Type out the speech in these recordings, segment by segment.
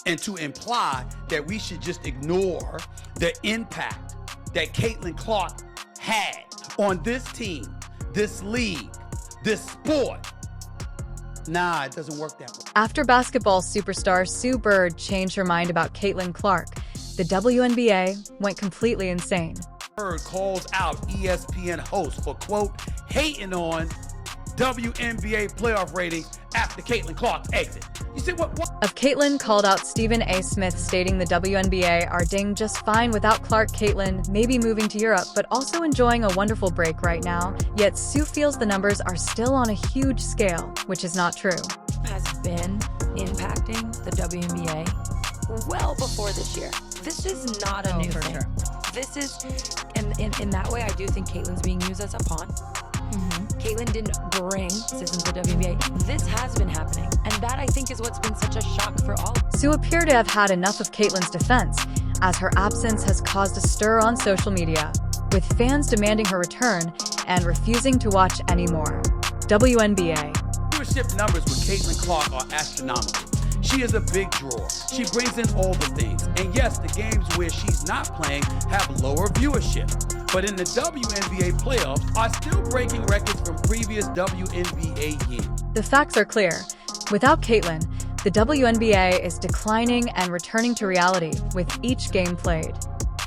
and to imply that we should just ignore the impact that CaitlinClark had on this team, this league, this sport. Nah, it doesn't work that way. After basketball superstar Sue Bird changed her mind about CaitlinClark, the WNBA went completely insane. Bird calls out ESPN host for, quote, hating on WNBA playoff ratings after CaitlinClark's exit. You see what? Of Caitlin called out Stephen A. Smith, stating the WNBA are doing just fine without Clark. Caitlin may be moving to Europe, but also enjoying a wonderful break right now. Yet Sue feels the numbers are still on a huge scale, which is not true. Has been impacting the WNBA well before this year. This is not a new thing. Sure. This is, in that way, I do think Caitlin's being used as a pawn. Caitlin didn't bring systems to the WNBA. This has been happening, and that, I think, is what's been such a shock for all. Sue appeared to have had enough of Caitlin's defense, as her absence has caused a stir on social media, with fans demanding her return and refusing to watch anymore. WNBA. Viewership numbers with CaitlinClark are astronomical. She is a big draw. She brings in all the things. And yes, the games where she's not playing have lower viewership. But in the WNBA playoffs are still breaking records from previous WNBA years. The facts are clear. Without Caitlin, the WNBA is declining and returning to reality with each game played.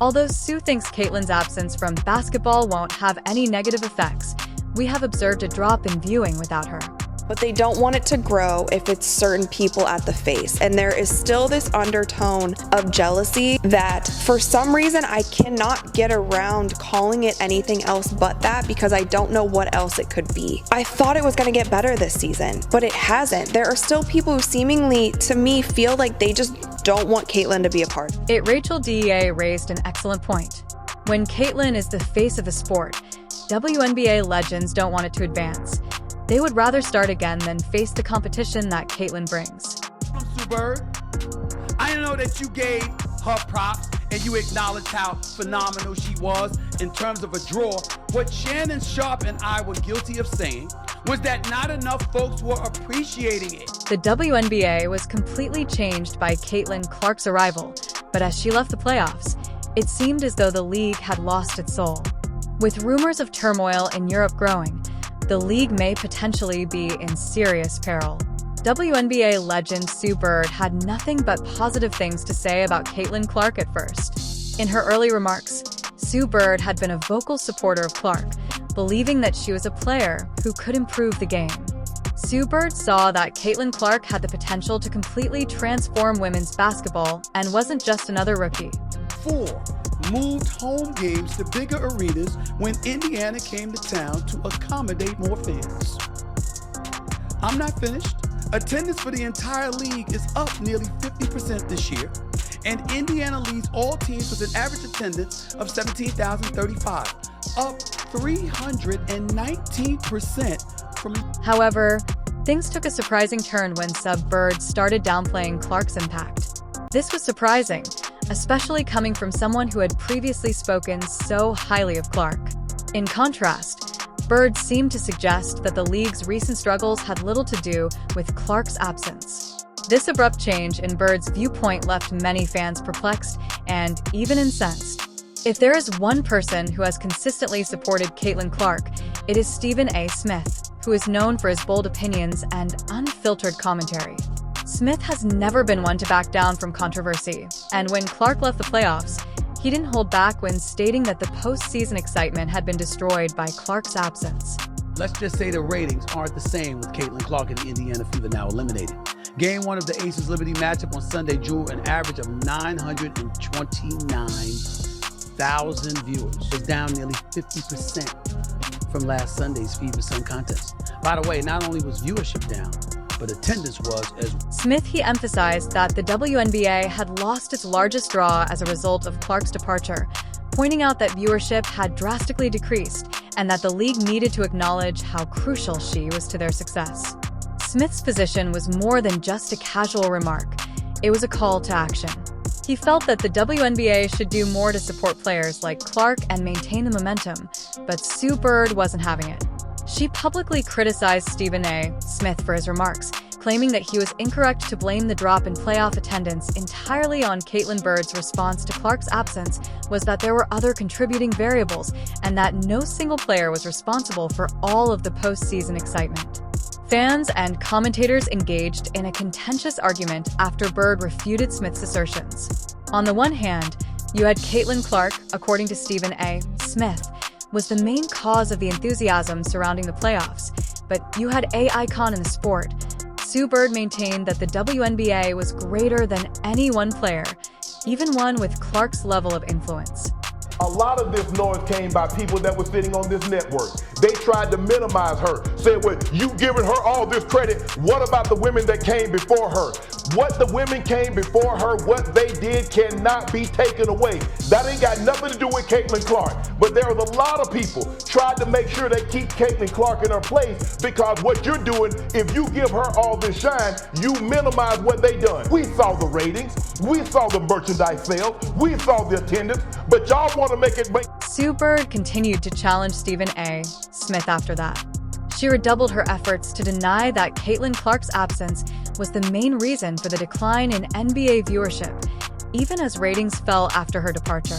Although Sue thinks Caitlin's absence from basketball won't have any negative effects, we have observed a drop in viewing without her. But they don't want it to grow if it's certain people at the face. And there is still this undertone of jealousy that for some reason I cannot get around calling it anything else but that, because I don't know what else it could be. I thought it was going to get better this season, but it hasn't. There are still people who seemingly, to me, feel like they just don't want Caitlin to be a part. Rachel DEA raised an excellent point. When Caitlin is the face of a sport, WNBA legends don't want it to advance. They would rather start again than face the competition that Caitlin brings. Sue Bird, I know that you gave her props and you acknowledged how phenomenal she was in terms of a draw. What Shannon Sharp and I were guilty of saying was that not enough folks were appreciating it. The WNBA was completely changed by CaitlinClark's arrival, but as she left the playoffs, it seemed as though the league had lost its soul. With rumors of turmoil in Europe growing, the league may potentially be in serious peril. WNBA legend Sue Bird had nothing but positive things to say about CaitlinClark at first. In her early remarks, Sue Bird had been a vocal supporter of Clark, believing that she was a player who could improve the game. Sue Bird saw that CaitlinClark had the potential to completely transform women's basketball and wasn't just another rookie. 4. Moved home games to bigger arenas when Indiana came to town to accommodate more fans. I'm not finished. Attendance for the entire league is up nearly 50% this year, and Indiana leads all teams with an average attendance of 17,035, up 319% from... However, things took a surprising turn when Sub Bird started downplaying Clark's impact. This was surprising, especially coming from someone who had previously spoken so highly of Clark. In contrast, Bird seemed to suggest that the league's recent struggles had little to do with Clark's absence. This abrupt change in Bird's viewpoint left many fans perplexed and even incensed. If there is one person who has consistently supported CaitlinClark, it is Stephen A. Smith, who is known for his bold opinions and unfiltered commentary. Smith has never been one to back down from controversy, and when Clark left the playoffs, he didn't hold back when stating that the postseason excitement had been destroyed by Clark's absence. Let's just say the ratings aren't the same with CaitlinClark and the Indiana Fever now eliminated. Game 1 of the Aces Liberty matchup on Sunday drew an average of 929,000 viewers. It was down nearly 50% from last Sunday's Fever Sun contest. By the way, not only was viewership down, but attendance was as... Smith, he emphasized that the WNBA had lost its largest draw as a result of Clark's departure, pointing out that viewership had drastically decreased and that the league needed to acknowledge how crucial she was to their success. Smith's position was more than just a casual remark. It was a call to action. He felt that the WNBA should do more to support players like Clark and maintain the momentum, but Sue Bird wasn't having it. She publicly criticized Stephen A. Smith for his remarks, claiming that he was incorrect to blame the drop in playoff attendance entirely on Caitlin Bird's response to Clark's absence was that there were other contributing variables and that no single player was responsible for all of the postseason excitement. Fans and commentators engaged in a contentious argument after Bird refuted Smith's assertions. On the one hand, you had CaitlinClark, according to Stephen A. Smith, was the main cause of the enthusiasm surrounding the playoffs, but you had a icon in the sport. Sue Bird maintained that the WNBA was greater than any one player, even one with Clark's level of influence. A lot of this noise came by people that were sitting on this network. They tried to minimize her, saying, well, you giving her all this credit. What about the women that came before her? What the women came before her, what they did cannot be taken away. That ain't got nothing to do with CaitlinClark. But there was a lot of people tried to make sure they keep CaitlinClark in her place because what you're doing, if you give her all this shine, you minimize what they done. We saw the ratings. We saw the merchandise sales. We saw the attendance. But y'all want to make it... Sue Bird continued to challenge Stephen A. Smith after that. She redoubled her efforts to deny that CaitlinClark's absence was the main reason for the decline in NBA viewership, even as ratings fell after her departure.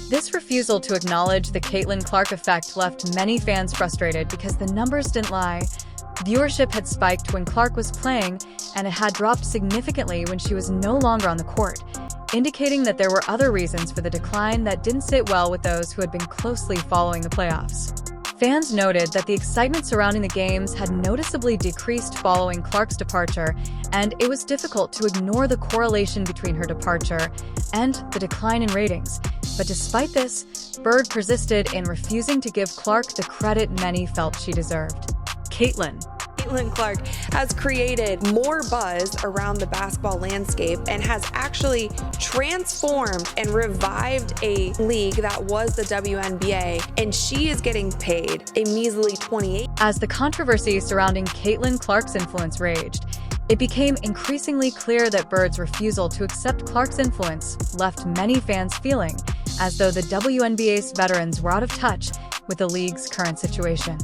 This refusal to acknowledge the CaitlinClark effect left many fans frustrated because the numbers didn't lie. Viewership had spiked when Clark was playing, and it had dropped significantly when she was no longer on the court, indicating that there were other reasons for the decline that didn't sit well with those who had been closely following the playoffs. Fans noted that the excitement surrounding the games had noticeably decreased following Clark's departure, and it was difficult to ignore the correlation between her departure and the decline in ratings. But despite this, Bird persisted in refusing to give Clark the credit many felt she deserved. CaitlinClark has created more buzz around the basketball landscape and has actually transformed and revived a league that was the WNBA, and she is getting paid a measly $28. As the controversy surrounding CaitlinClark's influence raged, it became increasingly clear that Bird's refusal to accept Clark's influence left many fans feeling as though the WNBA's veterans were out of touch with the league's current situation.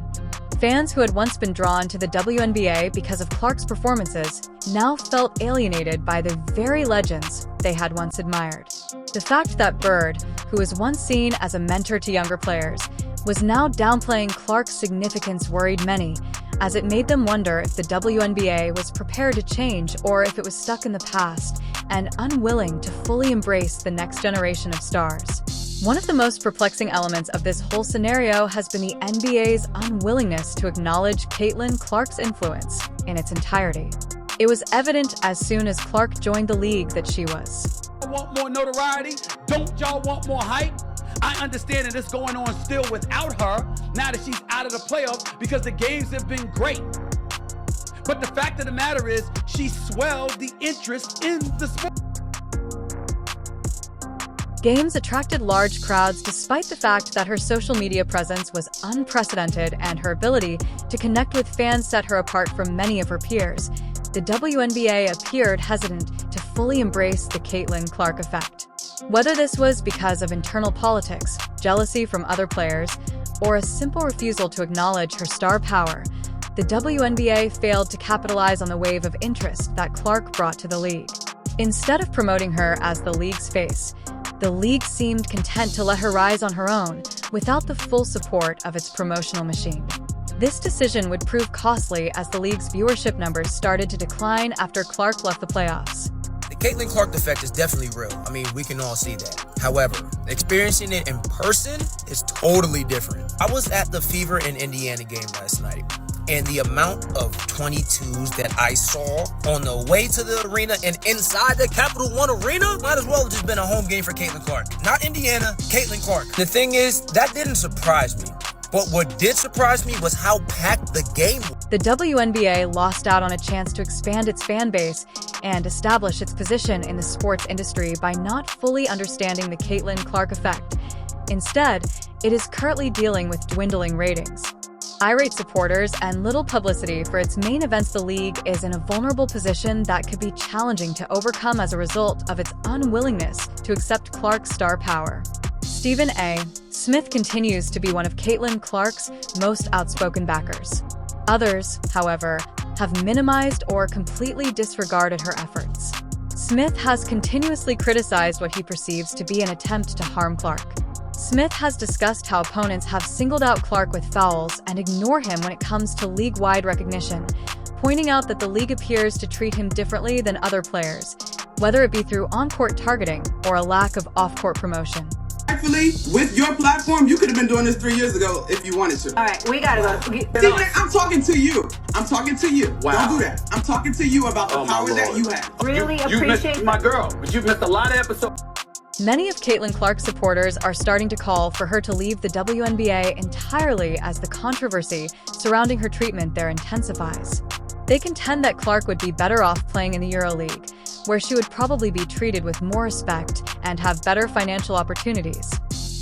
Fans who had once been drawn to the WNBA because of Clark's performances now felt alienated by the very legends they had once admired. The fact that Bird, who was once seen as a mentor to younger players, was now downplaying Clark's significance worried many, as it made them wonder if the WNBA was prepared to change or if it was stuck in the past and unwilling to fully embrace the next generation of stars. One of the most perplexing elements of this whole scenario has been the NBA's unwillingness to acknowledge CaitlinClark's influence in its entirety. It was evident as soon as Clark joined the league that she was. Want more notoriety? Don't y'all want more hype? I understand that it's going on still without her now that she's out of the playoffs because the games have been great. But the fact of the matter is she swelled the interest in the sport. Games attracted large crowds despite the fact that her social media presence was unprecedented and her ability to connect with fans set her apart from many of her peers. The WNBA appeared hesitant to fully embrace the CaitlinClark effect. Whether this was because of internal politics, jealousy from other players, or a simple refusal to acknowledge her star power, the WNBA failed to capitalize on the wave of interest that Clark brought to the league. Instead of promoting her as the league's face, the league seemed content to let her rise on her own, without the full support of its promotional machine. This decision would prove costly as the league's viewership numbers started to decline after Clark left the playoffs. The CaitlinClark effect is definitely real. I mean, we can all see that. However, experiencing it in person is totally different. I was at the Fever in Indiana game last night, and the amount of 22s that I saw on the way to the arena and inside the Capital One Arena might as well have just been a home game for CaitlinClark. Not Indiana, CaitlinClark. The thing is, that didn't surprise me. But what did surprise me was how packed the game was. The WNBA lost out on a chance to expand its fan base and establish its position in the sports industry by not fully understanding the CaitlinClark effect. Instead, it is currently dealing with dwindling ratings. Irate supporters and little publicity for its main events. The league is in a vulnerable position that could be challenging to overcome as a result of its unwillingness to accept Clark's star power. Stephen A. Smith continues to be one of CaitlinClark's most outspoken backers. Others, however, have minimized or completely disregarded her efforts. Smith has continuously criticized what he perceives to be an attempt to harm Clark. Smith has discussed how opponents have singled out Clark with fouls and ignore him when it comes to league-wide recognition, pointing out that the league appears to treat him differently than other players, whether it be through on-court targeting or a lack of off-court promotion. Actually, with your platform, you could have been doing this 3 years ago if you wanted to. All right, we gotta go. I'm talking to you. I'm talking to you. Wow. Don't do that. I'm talking to you about the power that you have. Really You appreciate missed my girl, but you've missed a lot of episodes. Many of CaitlinClark's supporters are starting to call for her to leave the WNBA entirely as the controversy surrounding her treatment there intensifies. They contend that Clark would be better off playing in the EuroLeague, where she would probably be treated with more respect and have better financial opportunities.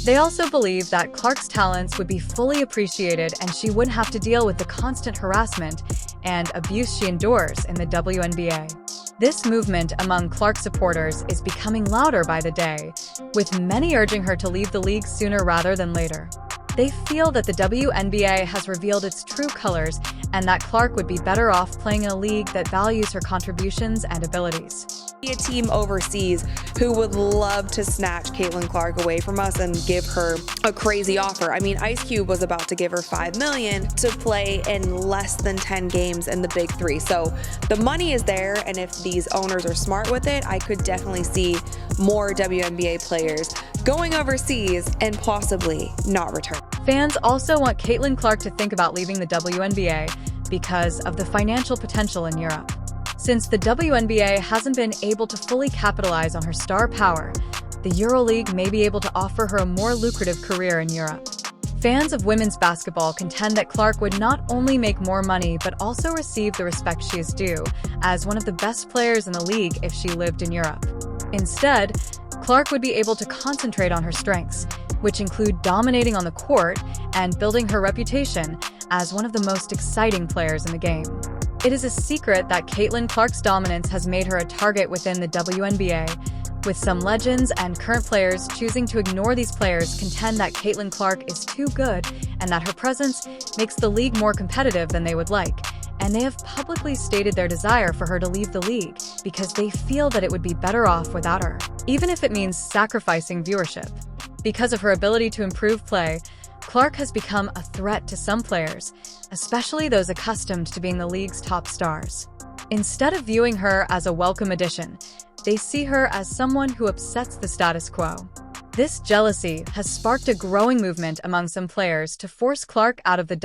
They also believe that Clark's talents would be fully appreciated and she wouldn't have to deal with the constant harassment and abuse she endures in the WNBA. This movement among Clark supporters is becoming louder by the day, with many urging her to leave the league sooner rather than later. They feel that the WNBA has revealed its true colors and that Clark would be better off playing in a league that values her contributions and abilities. A team overseas who would love to snatch CaitlinClark away from us and give her a crazy offer. I mean, Ice Cube was about to give her $5 million to play in less than 10 games in the Big Three. So the money is there, and if these owners are smart with it, I could definitely see more WNBA players going overseas and possibly not return. Fans also want CaitlinClark to think about leaving the WNBA because of the financial potential in Europe. Since the WNBA hasn't been able to fully capitalize on her star power, the EuroLeague may be able to offer her a more lucrative career in Europe. Fans of women's basketball contend that Clark would not only make more money but also receive the respect she is due as one of the best players in the league if she lived in Europe. Instead, Clark would be able to concentrate on her strengths, which include dominating on the court and building her reputation as one of the most exciting players in the game. It is a secret that CaitlinClark's dominance has made her a target within the WNBA, with some legends and current players choosing to ignore these players contend that CaitlinClark is too good and that her presence makes the league more competitive than they would like, and they have publicly stated their desire for her to leave the league because they feel that it would be better off without her, even if it means sacrificing viewership. Because of her ability to improve play, Clark has become a threat to some players, especially those accustomed to being the league's top stars. Instead of viewing her as a welcome addition, they see her as someone who upsets the status quo. This jealousy has sparked a growing movement among some players to force Clark out of the